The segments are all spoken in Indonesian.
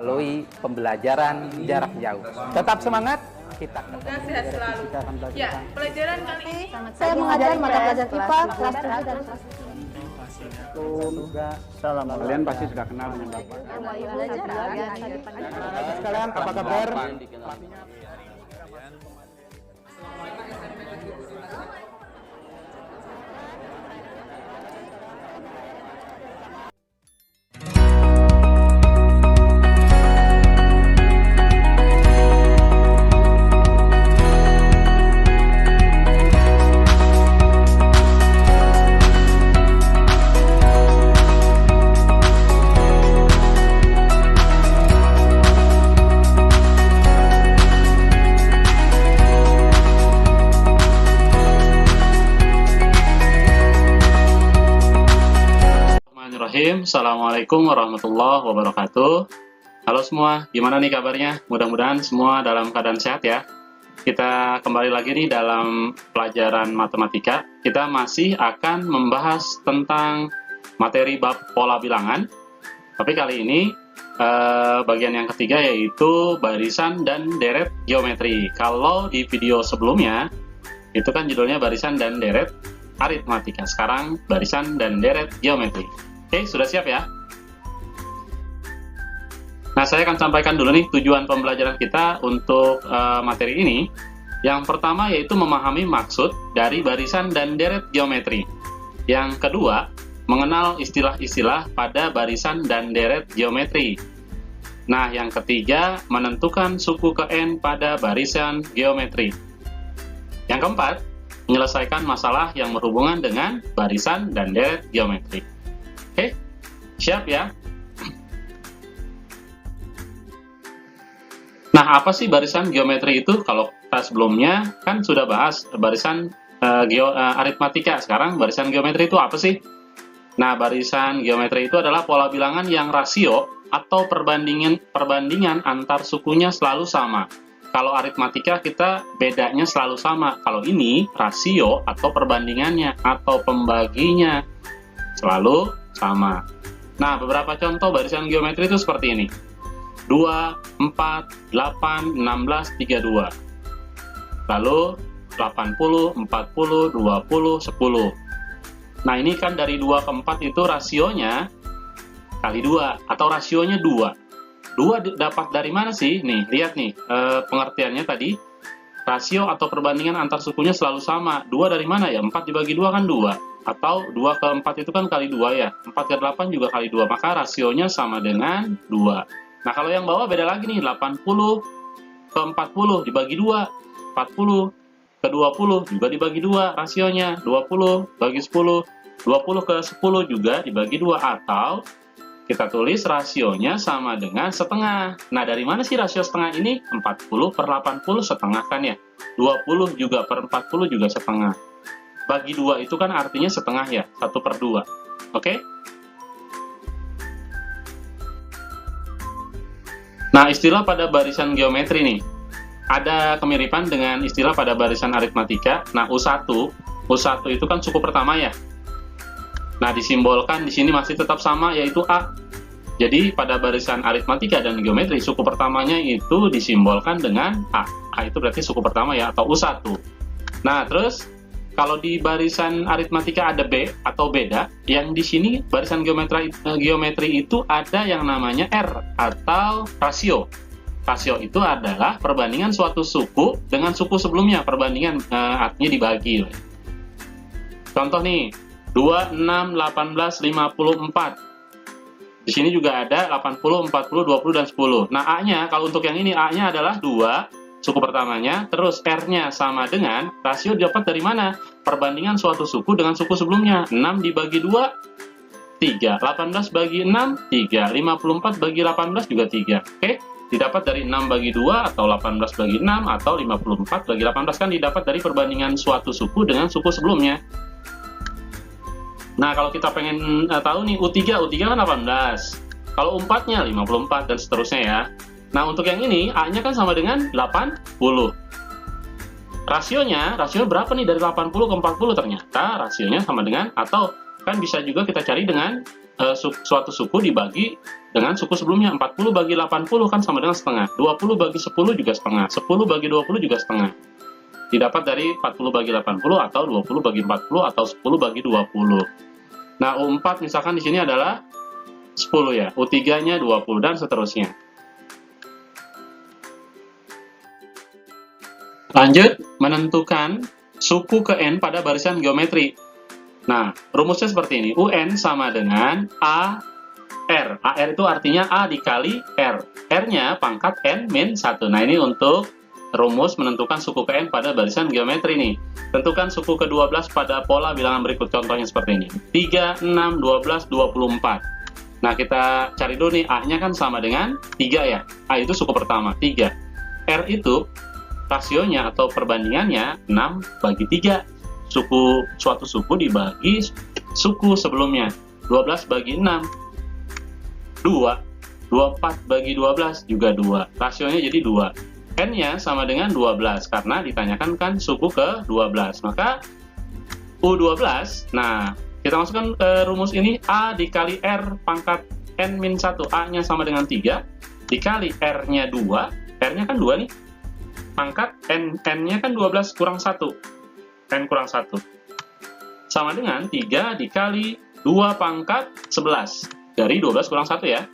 melalui pembelajaran jarak jauh. Tetap semangat, kita sehat selalu. Ya, pelajaran kali ini Saya mengajar mata pelajaran IPA kelas 7 dan kelas Salam. Kalian pasti sudah kenal dengan Bapak. Sekalian, apa kabar? Assalamualaikum warahmatullahi wabarakatuh. Halo semua, gimana nih kabarnya? Mudah-mudahan semua dalam keadaan sehat ya. Kita kembali lagi nih dalam pelajaran matematika. Kita masih akan membahas tentang materi bab pola bilangan. Tapi kali ini bagian yang ketiga yaitu barisan dan deret geometri. Kalau di video sebelumnya itu kan judulnya barisan dan deret aritmatika. Sekarang barisan dan deret geometri. Oke, sudah siap ya? Nah, saya akan sampaikan dulu nih tujuan pembelajaran kita untuk materi ini. Yang pertama yaitu memahami maksud dari barisan dan deret geometri. Yang kedua, mengenal istilah-istilah pada barisan dan deret geometri. Nah, yang ketiga, menentukan suku ke N pada barisan geometri. Yang keempat, menyelesaikan masalah yang berhubungan dengan barisan dan deret geometri. Oke, siap ya? Nah, apa sih barisan geometri itu? Kalau kita sebelumnya kan sudah bahas barisan aritmatika. Sekarang barisan geometri itu apa sih? Nah, barisan geometri itu adalah pola bilangan yang rasio atau perbandingan antar sukunya selalu sama. Kalau aritmatika kita bedanya selalu sama. Kalau ini rasio atau perbandingannya atau pembaginya selalu sama. Nah, beberapa contoh barisan geometri itu seperti ini. 2, 4, 8, 16, 32. Lalu 80, 40, 20, 10. Nah, ini kan dari 2 ke 4 itu rasionya kali 2 atau rasionya 2. 2 dapat dari mana sih? Nih, lihat nih pengertiannya tadi. Rasio atau perbandingan antar sukunya selalu sama. 2 dari mana ya? 4 dibagi 2 kan 2. Atau 2 ke 4 itu kan kali 2 ya. 4 ke 8 juga kali 2. Maka rasionya sama dengan 2. Nah, kalau yang bawah beda lagi nih. 80 ke 40 dibagi 2. 40 ke 20 juga dibagi 2 rasionya. 20 bagi 10. 20 ke 10 juga dibagi 2. Atau kita tulis rasionya sama dengan setengah. Nah, dari mana sih rasio setengah ini? 40 per 80 setengah kan ya? 20 juga per 40 juga setengah. Bagi 2 itu kan artinya setengah ya? 1 per 2. Oke? Nah, istilah pada barisan geometri nih. Ada kemiripan dengan istilah pada barisan aritmatika. Nah, U1 itu kan suku pertama ya? Nah, disimbolkan di sini masih tetap sama, yaitu A. Jadi, pada barisan aritmatika dan geometri, suku pertamanya itu disimbolkan dengan A. A itu berarti suku pertama ya, atau U1. Nah, terus, kalau di barisan aritmatika ada B atau beda, yang di sini barisan geometri itu ada yang namanya R, atau rasio. Rasio itu adalah perbandingan suatu suku dengan suku sebelumnya. Perbandingan artinya dibagi. Contoh nih, 2, 6, 18, 54. Di sini juga ada 80, 40, 20, dan 10. Nah, A-nya, kalau untuk yang ini, A-nya adalah 2, suku pertamanya, terus R-nya sama dengan, rasio dapat dari mana? Perbandingan suatu suku dengan suku sebelumnya. 6 dibagi 2, 3. 18 bagi 6, 3. 54 bagi 18 juga 3. Oke? Didapat dari 6 bagi 2, atau 18 bagi 6, atau 54 bagi 18, kan didapat dari perbandingan suatu suku dengan suku sebelumnya. Nah, kalau kita pengen tahu nih, U3 kan 18. Kalau U4-nya 54, dan seterusnya ya. Nah, untuk yang ini, A-nya kan sama dengan 80. Rasionya berapa nih dari 80 ke 40? Ternyata rasionya sama dengan, atau kan bisa juga kita cari dengan suatu suku dibagi dengan suku sebelumnya. 40 bagi 80 kan sama dengan setengah. 20 bagi 10 juga setengah. 10 bagi 20 juga setengah. Didapat dari 40 bagi 80 atau 20 bagi 40 atau 10 bagi 20. Nah, U4 misalkan di sini adalah 10 ya. U3-nya 20 dan seterusnya. Lanjut, menentukan suku ke N pada barisan geometri. Nah, rumusnya seperti ini. UN sama dengan AR. AR itu artinya A dikali R. R-nya pangkat N min 1. Nah, ini untuk rumus menentukan suku ke N pada barisan geometri nih. Tentukan suku ke-12 pada pola bilangan berikut. Contohnya seperti ini. 3, 6, 12, 24. Nah, kita cari dulu nih. A-nya kan sama dengan 3 ya. A itu suku pertama, 3. R itu rasionya atau perbandingannya 6 bagi 3. Suatu suku dibagi suku sebelumnya. 12 bagi 6. 2. 24 bagi 12 juga 2. Rasionya jadi 2. N-nya sama dengan 12 karena ditanyakan kan suku ke-12. Maka U12, nah kita masukkan ke rumus ini. A dikali R pangkat N min 1. A-nya sama dengan 3 dikali R-nya 2. R-nya kan 2 nih. Pangkat N-nya kan 12 kurang 1. N kurang 1. Sama dengan 3 dikali 2 pangkat 11. Dari 12 kurang 1 ya.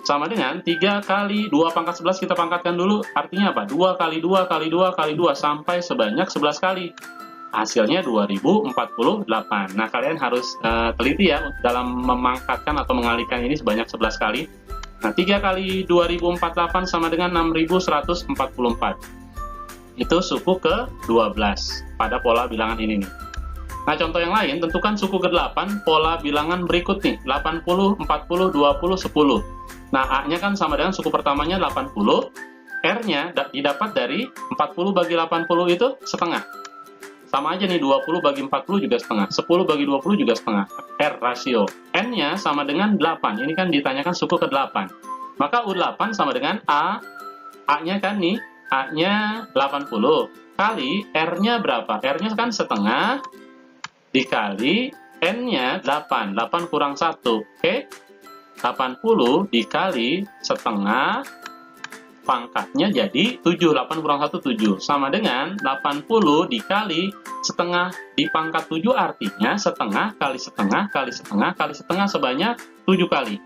Sama dengan 3 kali 2 pangkat 11 kita pangkatkan dulu. Artinya apa? 2 kali 2 kali 2 kali 2 sampai sebanyak 11 kali. Hasilnya 2048. Nah, kalian harus teliti ya dalam memangkatkan atau mengalihkan ini sebanyak 11 kali. Nah, 3 kali 2048 sama dengan 6144. Itu suku ke-12 pada pola bilangan ini nih. Nah, contoh yang lain, tentukan suku ke-8 pola bilangan berikut nih. 80, 40, 20, 10. Nah, A-nya kan sama dengan suku pertamanya 80. R-nya didapat dari 40 bagi 80 itu setengah. Sama aja nih, 20 bagi 40 juga setengah. 10 bagi 20 juga setengah. R rasio. N-nya sama dengan 8. Ini kan ditanyakan suku ke-8. Maka U8 sama dengan A. A-nya kan nih, A-nya 80. Kali R-nya berapa? R-nya kan setengah. Dikali N-nya 8. 8 kurang 1. Oke? 80 dikali setengah. Pangkatnya jadi 7. 8 kurang 1, 7. Sama dengan 80 dikali setengah dipangkat 7, artinya setengah kali setengah kali setengah kali setengah sebanyak 7 kali.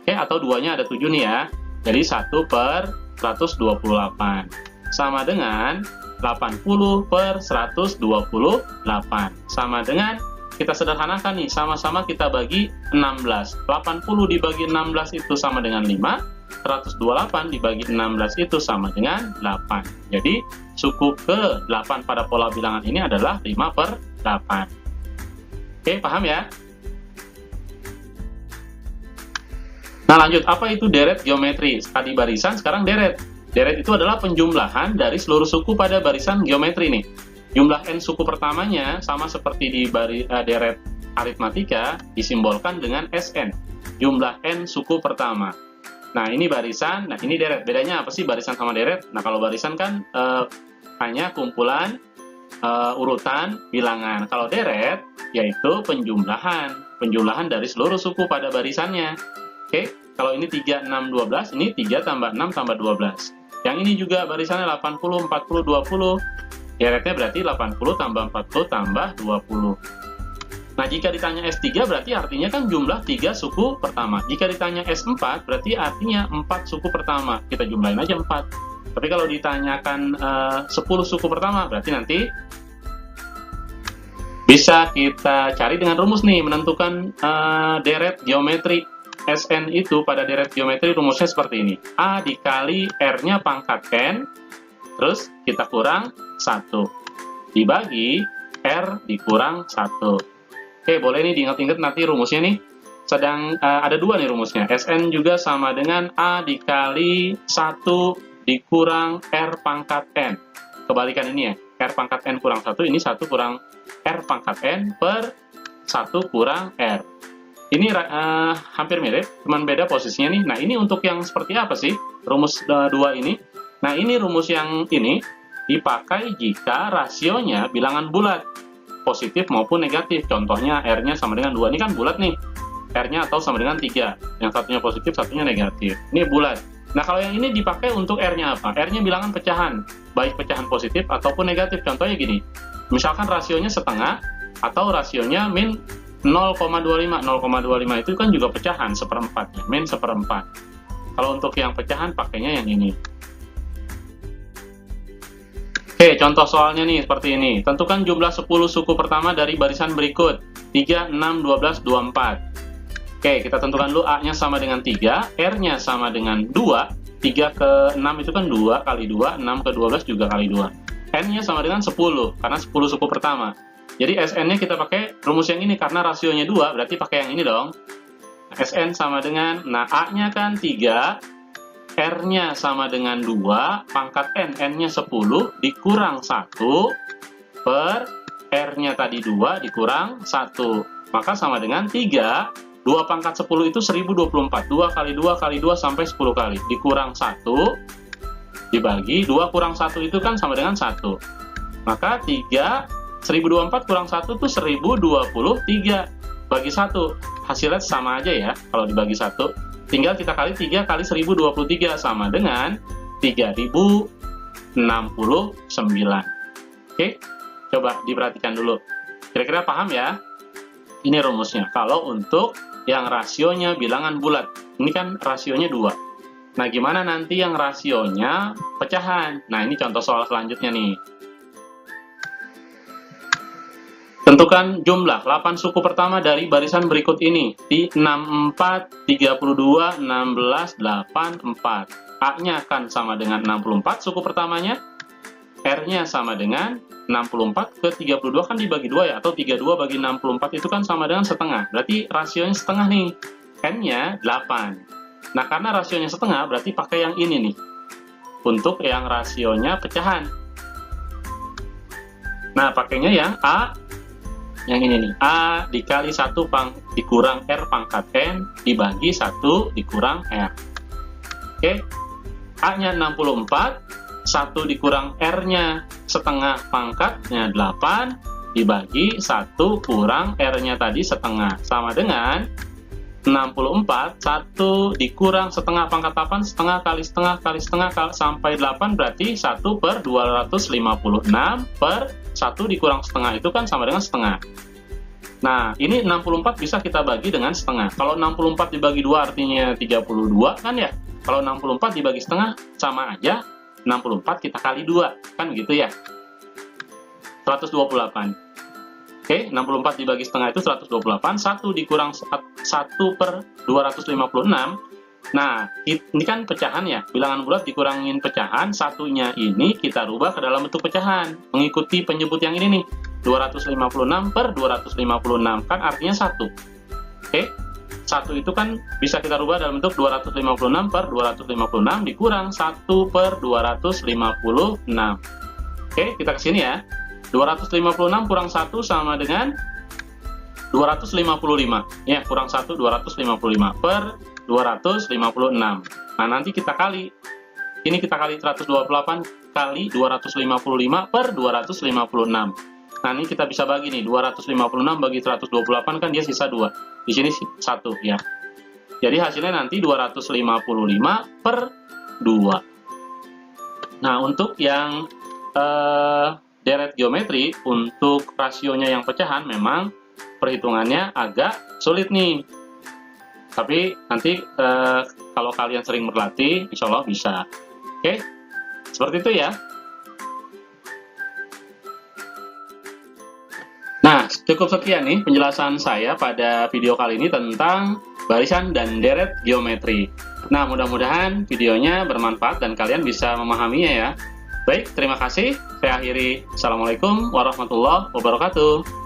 Oke, atau 2-nya ada 7 nih ya. Jadi 1 per 128. Sama dengan 80 per 128. Sama dengan, kita sederhanakan nih, sama-sama kita bagi 16. 80 dibagi 16 itu sama dengan 5. 128 dibagi 16 itu sama dengan 8. Jadi, suku ke-8 pada pola bilangan ini adalah 5 per 8. Oke, paham ya? Nah, lanjut. Apa itu deret geometri? Tadi barisan, sekarang deret. Deret itu adalah penjumlahan dari seluruh suku pada barisan geometri nih. Jumlah N suku pertamanya sama seperti di deret aritmatika, disimbolkan dengan SN. Jumlah N suku pertama. Nah, ini barisan, nah ini deret. Bedanya apa sih barisan sama deret? Nah, kalau barisan kan hanya kumpulan urutan bilangan. Kalau deret, yaitu penjumlahan dari seluruh suku pada barisannya. Oke, kalau ini 3, 6, 12, ini 3 tambah 6 tambah 12. Yang ini juga barisannya 80, 40, 20. Deretnya berarti 80 tambah 40 tambah 20. Nah, jika ditanya S3 berarti artinya kan jumlah 3 suku pertama. Jika ditanya S4 berarti artinya 4 suku pertama. Kita jumlahin aja 4. Tapi kalau ditanyakan 10 suku pertama berarti nanti bisa kita cari dengan rumus nih, menentukan deret geometri. SN itu pada deret geometri rumusnya seperti ini. A dikali R-nya pangkat N, terus kita kurang 1. Dibagi R dikurang 1. Oke, boleh nih diingat-ingat nanti rumusnya nih. Ada 2 nih rumusnya. SN juga sama dengan A dikali 1 dikurang R pangkat N. Kebalikan ini ya. R pangkat N kurang 1, ini 1 kurang R pangkat N per 1 kurang R. Ini hampir mirip, cuman beda posisinya nih. Nah, ini untuk yang seperti apa sih rumus 2 ini? Nah, ini rumus yang ini dipakai jika rasionya bilangan bulat, positif maupun negatif. Contohnya R-nya sama dengan 2. Ini kan bulat nih. R-nya atau sama dengan 3. Yang satunya positif, satunya negatif. Ini bulat. Nah, kalau yang ini dipakai untuk R-nya apa? R-nya bilangan pecahan, baik pecahan positif ataupun negatif. Contohnya gini, misalkan rasionya setengah atau rasionya min 0,25. 0,25 itu kan juga pecahan, seperempat ya, min seperempat. Kalau untuk yang pecahan, pakainya yang ini. Oke, contoh soalnya nih seperti ini. Tentukan jumlah 10 suku pertama dari barisan berikut. 3, 6, 12, 24. Oke, kita tentukan dulu A-nya sama dengan 3, R-nya sama dengan 2. 3 ke 6 itu kan 2 kali 2, 6 ke 12 juga kali 2. N-nya sama dengan 10, karena 10 suku pertama. Jadi SN-nya kita pakai rumus yang ini, karena rasionya 2, berarti pakai yang ini dong. SN sama dengan, nah A-nya kan 3, R-nya sama dengan 2, pangkat N, N-nya 10, dikurang 1, per R-nya tadi 2, dikurang 1. Maka sama dengan 3, 2 pangkat 10 itu 1024. 2 kali 2 kali 2 sampai 10 kali. Dikurang 1, dibagi, 2 kurang 1 itu kan sama dengan 1. Maka 3, 1024 kurang 1 itu 1023. Bagi 1, hasilnya sama aja ya, kalau dibagi 1. Tinggal kita kali 3 kali 1023 sama dengan 3069. Oke, coba diperhatikan dulu. Kira-kira paham ya? Ini rumusnya. Kalau untuk yang rasionya bilangan bulat, ini kan rasionya 2. Nah, gimana nanti yang rasionya pecahan? Nah, ini contoh soal selanjutnya nih. Tentukan jumlah 8 suku pertama dari barisan berikut ini. Di 64, 32, 16, 84. A-nya akan sama dengan 64 suku pertamanya. R-nya sama dengan 64 ke 32 kan dibagi 2 ya. Atau 32 bagi 64 itu kan sama dengan setengah. Berarti rasionya setengah nih. N-nya 8. Nah, karena rasionya setengah berarti pakai yang ini nih. Untuk yang rasionya pecahan. Nah, pakainya yang A. Yang ini nih, A dikali 1 dikurang R pangkat N dibagi 1 dikurang R. Oke, A-nya 64, 1 dikurang R-nya setengah pangkatnya 8 dibagi 1 kurang R-nya tadi setengah. Sama dengan 64, 1 dikurang setengah pangkat 8, setengah kali setengah kali setengah sampai 8 berarti 1 per 256 per 1 dikurang setengah itu kan sama dengan setengah. Nah, ini 64 bisa kita bagi dengan setengah. Kalau 64 dibagi 2 artinya 32 kan ya? Kalau 64 dibagi setengah sama aja 64 kita kali 2, kan gitu ya? 128. Oke, 64 dibagi setengah itu 128, 1 dikurang 1 per 256. Nah, ini kan pecahan ya, bilangan bulat dikurangin pecahan, satunya ini kita rubah ke dalam bentuk pecahan, mengikuti penyebut yang ini nih, 256 per 256, kan artinya 1. Oke, 1 itu kan bisa kita rubah dalam bentuk 256 per 256 dikurang 1 per 256. Oke, kita ke sini ya, 256 kurang 1 sama dengan 255, ya, kurang 1, 255 per 256. Nah, nanti kita kali. Ini kita kali 128 kali 255 per 256. Nah, ini kita bisa bagi nih. 256 bagi 128 kan dia sisa 2. Di sini 1 ya. Jadi hasilnya nanti 255 per 2. Nah, untuk yang deret geometri, untuk rasionya yang pecahan memang perhitungannya agak sulit nih. Tapi nanti kalau kalian sering berlatih, insya Allah bisa. Oke, seperti itu ya. Nah, cukup sekian nih penjelasan saya pada video kali ini tentang barisan dan deret geometri. Nah, mudah-mudahan videonya bermanfaat dan kalian bisa memahaminya ya. Baik, terima kasih. Saya akhiri. Assalamualaikum warahmatullahi wabarakatuh.